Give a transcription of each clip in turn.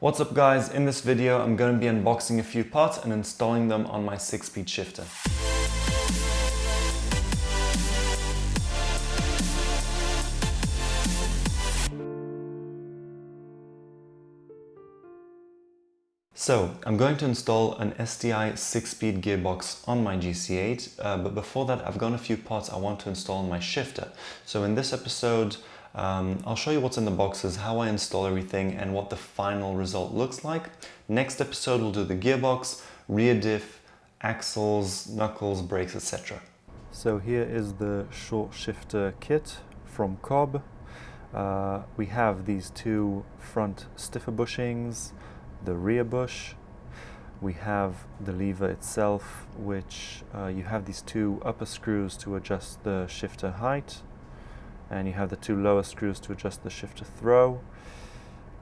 What's up guys, in this video I'm going to be unboxing a few parts and installing them on my 6-speed shifter. So, I'm going to install an STI 6-speed gearbox on my GC8, but before that I've got a few parts I want to install on my shifter. So in this episode I'll show you what's in the boxes, how I install everything and what the final result looks like. Next episode we'll do the gearbox, rear diff, axles, knuckles, brakes, etc. So here is the short shifter kit from Cobb. We have these two front stiffer bushings, the rear bush. We have the lever itself, which you have these two upper screws to adjust the shifter height, and you have the two lower screws to adjust the shifter throw.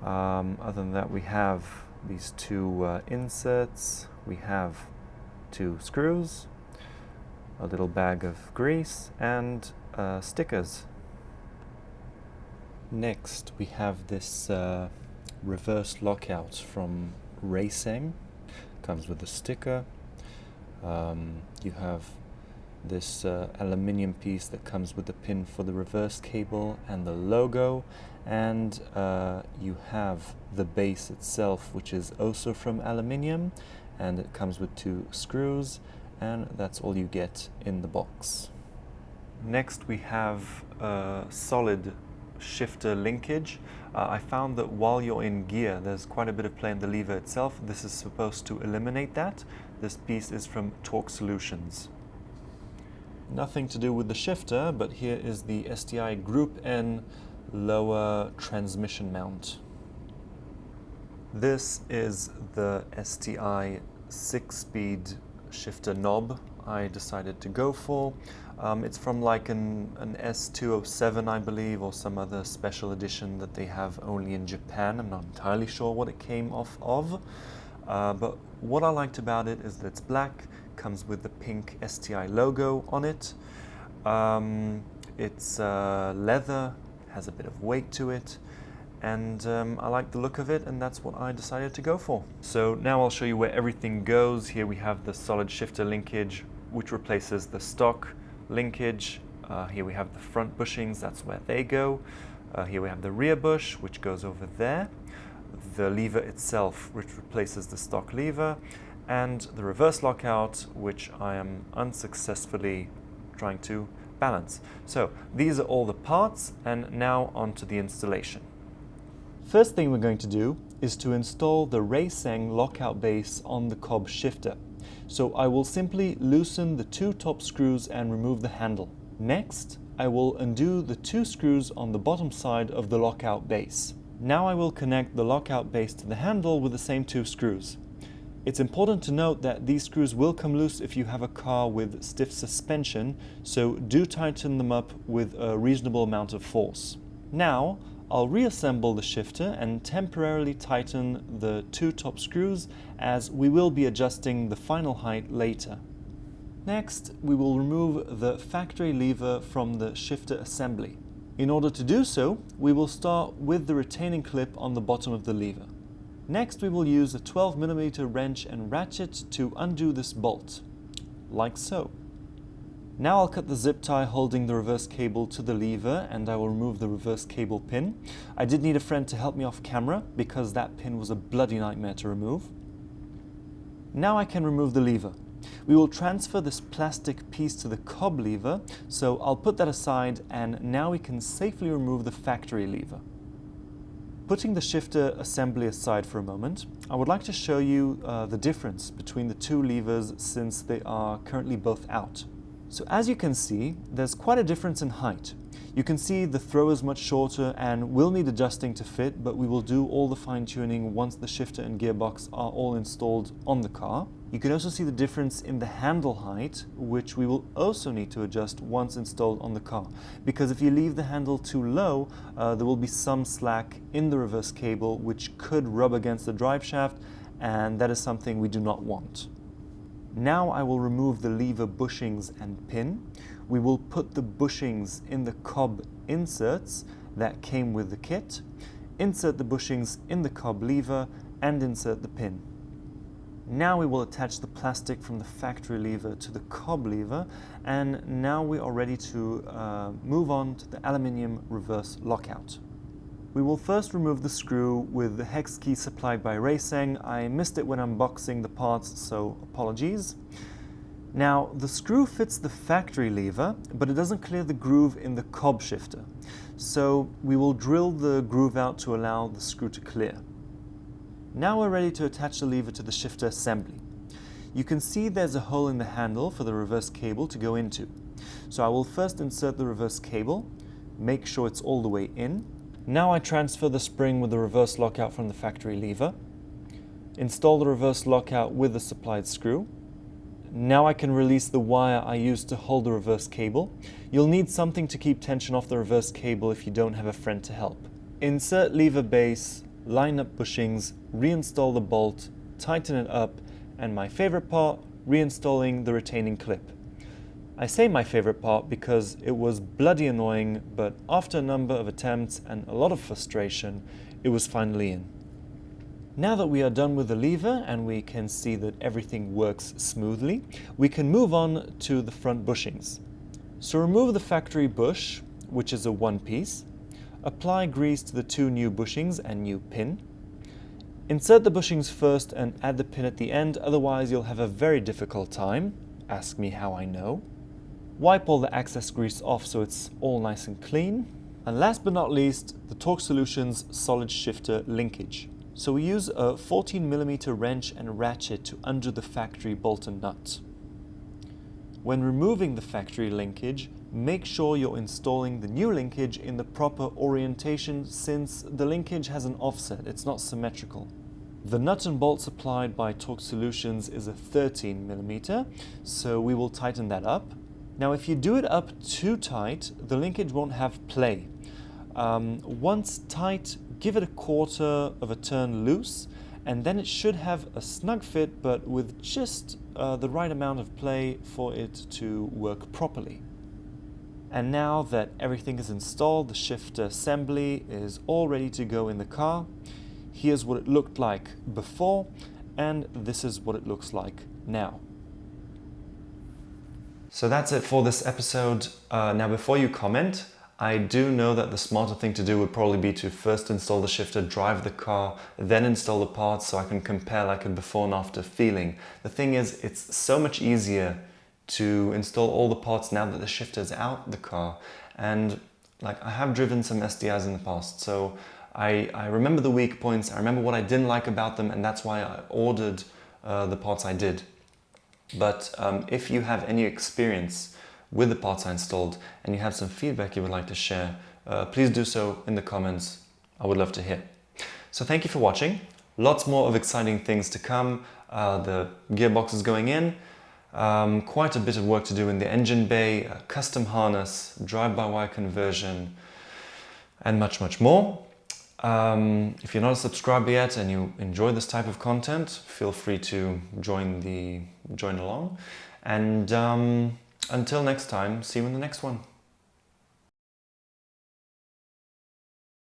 Other than that, we have these two inserts, we have two screws, a little bag of grease, and stickers. Next, we have this reverse lockout from Raceseng. Comes with a sticker. You have this aluminium piece that comes with the pin for the reverse cable and the logo, and you have the base itself, which is also from aluminium, and it comes with two screws, and that's all you get in the box. Next we have a solid shifter linkage. I found that while you're in gear there's quite a bit of play in the lever itself. This is supposed to eliminate that. This piece is from Torque Solutions. Nothing to do with the shifter, but here is the STI Group N lower transmission mount. This is the STI 6-speed shifter knob I decided to go for. It's from like an S207, I believe, or some other special edition that they have only in Japan. I'm not entirely sure what it came off of, but what I liked about it is that it's black, comes with the pink STI logo on it. It's leather, has a bit of weight to it, and I like the look of it, and that's what I decided to go for. So now I'll show you where everything goes. Here we have the solid shifter linkage, which replaces the stock linkage. Here we have the front bushings, that's where they go. Here we have the rear bush, which goes over there. The lever itself, which replaces the stock lever, and the reverse lockout, which I am unsuccessfully trying to balance. So these are all the parts, and now on to the installation. First thing we're going to do is to install the Raceseng lockout base on the Cobb shifter. So I will simply loosen the two top screws and remove the handle. Next, I will undo the two screws on the bottom side of the lockout base. Now I will connect the lockout base to the handle with the same two screws. It's important to note that these screws will come loose if you have a car with stiff suspension, so do tighten them up with a reasonable amount of force. Now, I'll reassemble the shifter and temporarily tighten the two top screws, as we will be adjusting the final height later. Next, we will remove the factory lever from the shifter assembly. In order to do so, we will start with the retaining clip on the bottom of the lever. Next, we will use a 12mm wrench and ratchet to undo this bolt, like so. Now I'll cut the zip tie holding the reverse cable to the lever, and I will remove the reverse cable pin. I did need a friend to help me off camera because that pin was a bloody nightmare to remove. Now I can remove the lever. We will transfer this plastic piece to the Cobb lever, so I'll put that aside, and now we can safely remove the factory lever. Putting the shifter assembly aside for a moment, I would like to show you the difference between the two levers since they are currently both out. So as you can see, there's quite a difference in height. You can see the throw is much shorter and will need adjusting to fit, but we will do all the fine-tuning once the shifter and gearbox are all installed on the car. You can also see the difference in the handle height, which we will also need to adjust once installed on the car, because if you leave the handle too low, there will be some slack in the reverse cable which could rub against the drive shaft, and that is something we do not want. Now I will remove the lever bushings and pin. We will put the bushings in the Cobb inserts that came with the kit, insert the bushings in the Cobb lever, and insert the pin. Now we will attach the plastic from the factory lever to the Cobb lever, and now we are ready to move on to the aluminium reverse lockout. We will first remove the screw with the hex key supplied by Raceseng. I missed it when unboxing the parts, so apologies. Now, the screw fits the factory lever, but it doesn't clear the groove in the Cobb shifter. So we will drill the groove out to allow the screw to clear. Now we're ready to attach the lever to the shifter assembly. You can see there's a hole in the handle for the reverse cable to go into. So I will first insert the reverse cable, make sure it's all the way in. Now I transfer the spring with the reverse lockout from the factory lever, install the reverse lockout with the supplied screw. Now I can release the wire I used to hold the reverse cable. You'll need something to keep tension off the reverse cable if you don't have a friend to help. Insert lever base, line up bushings, reinstall the bolt, tighten it up, and my favorite part, reinstalling the retaining clip. I say my favorite part because it was bloody annoying, but after a number of attempts and a lot of frustration, it was finally in. Now that we are done with the lever and we can see that everything works smoothly, we can move on to the front bushings. So remove the factory bush, which is a one piece. Apply grease to the two new bushings and new pin. Insert the bushings first and add the pin at the end, otherwise you'll have a very difficult time. Ask me how I know. Wipe all the excess grease off so it's all nice and clean. And last but not least, the Torque Solutions solid shifter linkage. So we use a 14mm wrench and ratchet to undo the factory bolt and nut. When removing the factory linkage, make sure you're installing the new linkage in the proper orientation, since the linkage has an offset, it's not symmetrical. The nut and bolt supplied by Torque Solutions is a 13mm, so we will tighten that up. Now if you do it up too tight, the linkage won't have play. Once tight, give it a quarter of a turn loose, and then it should have a snug fit, but with just the right amount of play for it to work properly. And now that everything is installed, the shifter assembly is all ready to go in the car. Here's what it looked like before, and this is what it looks like now. So that's it for this episode. Now before you comment, I do know that the smarter thing to do would probably be to first install the shifter, drive the car, then install the parts so I can compare like a before and after feeling. The thing is, it's so much easier to install all the parts now that the shifter is out the car. And like, I have driven some STIs in the past, so I remember the weak points, I remember what I didn't like about them, and that's why I ordered the parts I did. But if you have any experience with the parts I installed and you have some feedback you would like to share, please do so in the comments. I would love to hear. So thank you for watching. Lots more of exciting things to come. The gearbox is going in. Quite a bit of work to do in the engine bay, a custom harness, drive-by-wire conversion, and much, much more. If you're not a subscriber yet and you enjoy this type of content, feel free to join along. And until next time, see you in the next one.